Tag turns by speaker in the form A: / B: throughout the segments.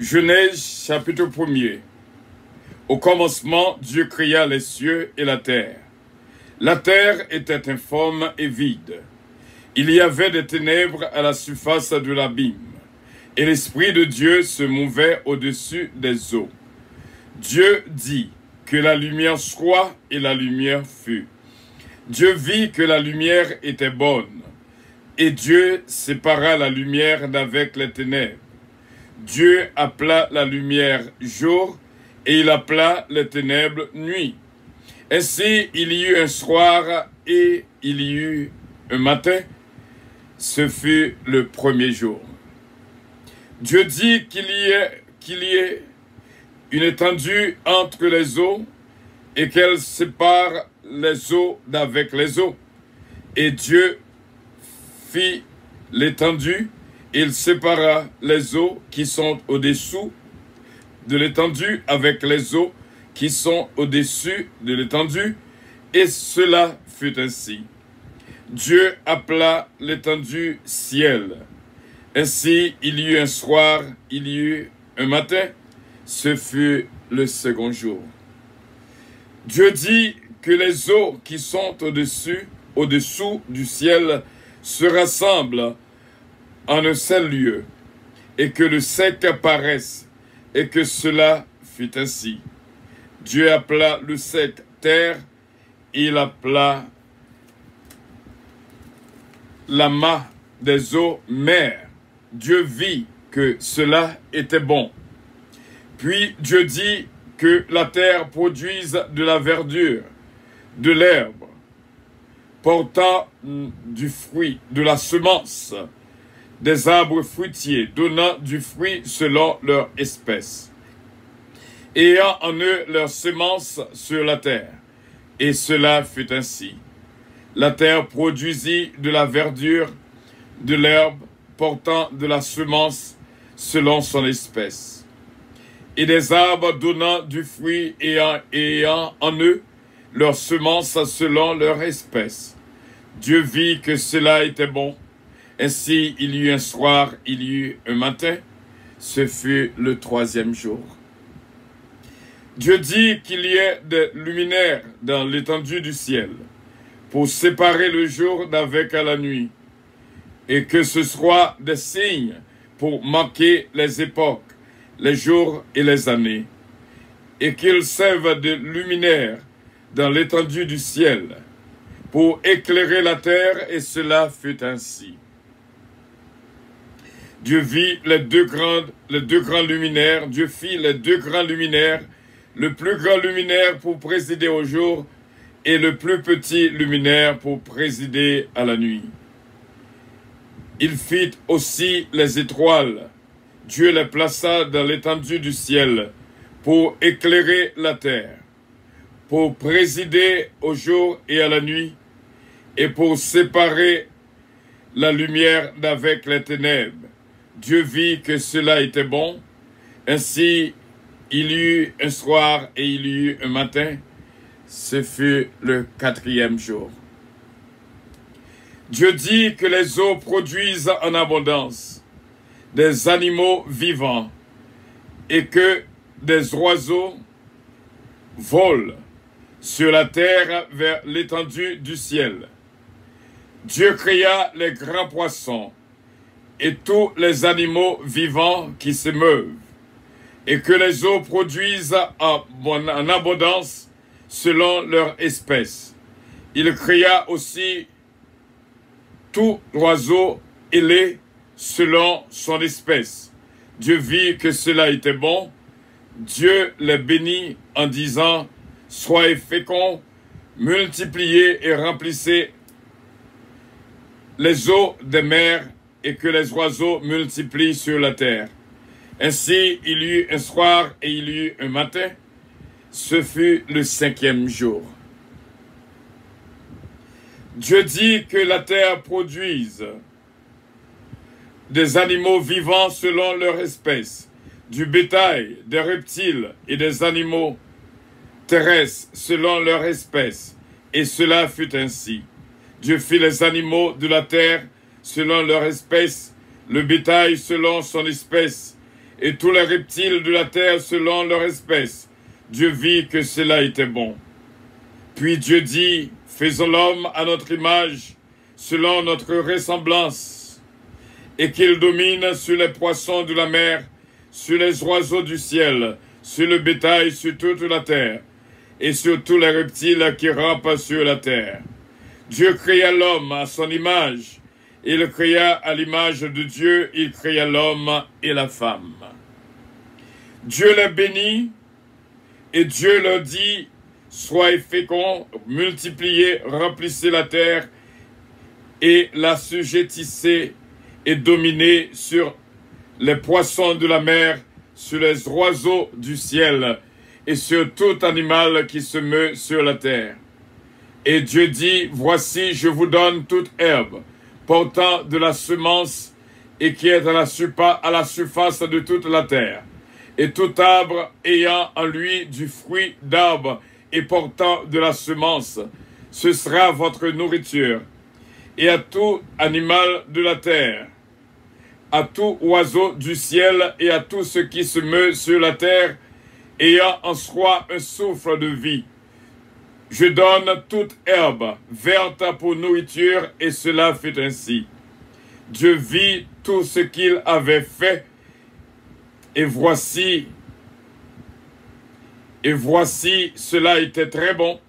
A: Genèse chapitre 1er. Au commencement, Dieu créa les cieux et la terre. La terre était informe et vide. Il y avait des ténèbres à la surface de l'abîme, et l'Esprit de Dieu se mouvait au-dessus des eaux. Dieu dit que la lumière soit, et la lumière fut. Dieu vit que la lumière était bonne, et Dieu sépara la lumière d'avec les ténèbres. Dieu appela la lumière jour, et il appela les ténèbres nuit. Ainsi il y eut un soir, et il y eut un matin. Ce fut le premier jour. Dieu dit qu'il y ait une étendue entre les eaux, et qu'elle sépare les eaux d'avec les eaux. Et Dieu fit l'étendue. Il sépara les eaux qui sont au-dessous de l'étendue avec les eaux qui sont au-dessus de l'étendue, et cela fut ainsi. Dieu appela l'étendue ciel. Ainsi il y eut un soir, il y eut un matin, ce fut le second jour. Dieu dit que les eaux qui sont au-dessous du ciel se rassemblent en un seul lieu, et que le sec apparaisse, et que cela fut ainsi. Dieu appela le sec terre, et il appela l'amas des eaux mer. Dieu vit que cela était bon. Puis Dieu dit que la terre produise de la verdure, de l'herbe, portant du fruit, de la semence, des arbres fruitiers, donnant du fruit selon leur espèce, ayant en eux leur semence sur la terre. Et cela fut ainsi. La terre produisit de la verdure, de l'herbe, portant de la semence selon son espèce, et des arbres donnant du fruit ayant en eux leur semence selon leur espèce. Dieu vit que cela était bon. Ainsi, il y eut un soir, il y eut un matin. Ce fut le troisième jour. Dieu dit qu'il y ait des luminaires dans l'étendue du ciel, pour séparer le jour d'avec la nuit, et que ce soit des signes pour marquer les époques, les jours et les années, et qu'ils servent de luminaires dans l'étendue du ciel, pour éclairer la terre, et cela fut ainsi. Dieu vit les deux grands luminaires. Dieu fit les deux grands luminaires, le plus grand luminaire pour présider au jour, et le plus petit luminaire pour présider à la nuit. Il fit aussi les étoiles. Dieu les plaça dans l'étendue du ciel pour éclairer la terre, pour présider au jour et à la nuit, et pour séparer la lumière d'avec les ténèbres. Dieu vit que cela était bon. Ainsi, il y eut un soir et il y eut un matin. Ce fut le quatrième jour. Dieu dit que les eaux produisent en abondance des animaux vivants, et que des oiseaux volent sur la terre vers l'étendue du ciel. Dieu créa les grands poissons et tous les animaux vivants qui se meuvent, et que les eaux produisent en abondance selon leur espèce. Il créa aussi tout oiseau ailé selon son espèce. Dieu vit que cela était bon. Dieu les bénit en disant: soyez féconds, multipliez et remplissez les eaux des mers, et que les oiseaux multiplient sur la terre. Ainsi il y eut un soir et il y eut un matin. Ce fut le cinquième jour. Dieu dit que la terre produise des animaux vivants selon leur espèce, du bétail, des reptiles et des animaux terrestres selon leur espèce. Et cela fut ainsi. Dieu fit les animaux de la terre selon leur espèce, le bétail selon son espèce, et tous les reptiles de la terre selon leur espèce. Dieu vit que cela était bon. Puis Dieu dit, faisons l'homme à notre image, selon notre ressemblance, et qu'il domine sur les poissons de la mer, sur les oiseaux du ciel, sur le bétail, sur toute la terre, et sur tous les reptiles qui rampent sur la terre. Dieu créa l'homme à son image, il le créa à l'image de Dieu, il créa l'homme et la femme. Dieu les bénit, et Dieu leur dit, soyez féconds, multipliez, remplissez la terre, et l'assujettissez, et dominez sur les poissons de la mer, sur les oiseaux du ciel, et sur tout animal qui se meut sur la terre. Et Dieu dit, voici, je vous donne toute herbe, portant de la semence, et qui est à la surface de toute la terre, et tout arbre ayant en lui du fruit d'arbre, et portant de la semence, ce sera votre nourriture. Et à tout animal de la terre, à tout oiseau du ciel, et à tout ce qui se meut sur la terre, ayant en soi un souffle de vie. Je donne toute herbe verte pour nourriture, et cela fut ainsi. Dieu vit tout ce qu'il avait fait, et voici, cela était très bon.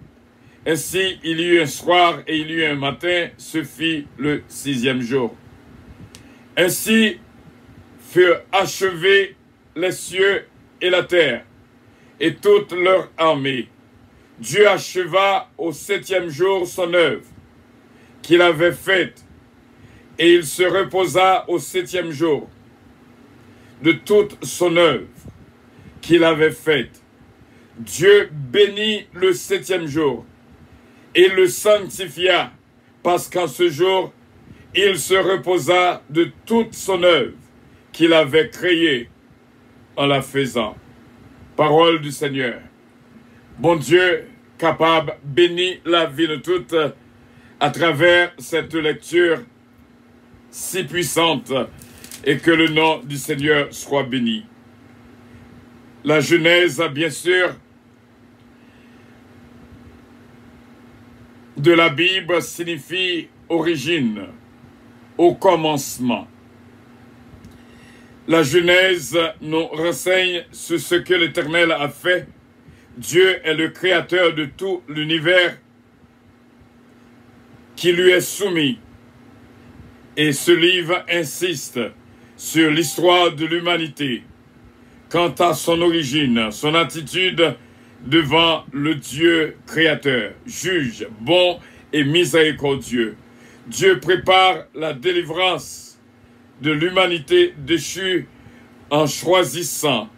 A: Ainsi, il y eut un soir et il y eut un matin, ce fit le 6e jour. Ainsi furent achevés les cieux et la terre, et toute leur armée. Dieu acheva au 7e jour son œuvre qu'il avait faite, et il se reposa au 7e jour de toute son œuvre qu'il avait faite. Dieu bénit le 7e jour et le sanctifia, parce qu'en ce jour, il se reposa de toute son œuvre qu'il avait créée en la faisant. Parole du Seigneur. Bon Dieu, capable, bénis la vie de toutes à travers cette lecture si puissante, et que le nom du Seigneur soit béni. La Genèse, bien sûr, de la Bible signifie origine, au commencement. La Genèse nous renseigne sur ce que l'Éternel a fait. Dieu est le créateur de tout l'univers qui lui est soumis. Et ce livre insiste sur l'histoire de l'humanité, quant à son origine, son attitude devant le Dieu créateur, juge, bon et miséricordieux. Dieu prépare la délivrance de l'humanité déchue en choisissant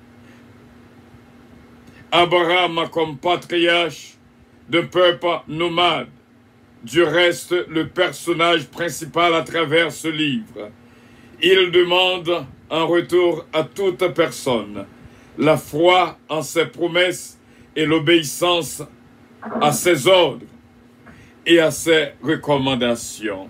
A: Abraham comme patriarche d'un peuple nomade. Dieu reste le personnage principal à travers ce livre. Il demande en retour à toute personne la foi en ses promesses et l'obéissance à ses ordres et à ses recommandations.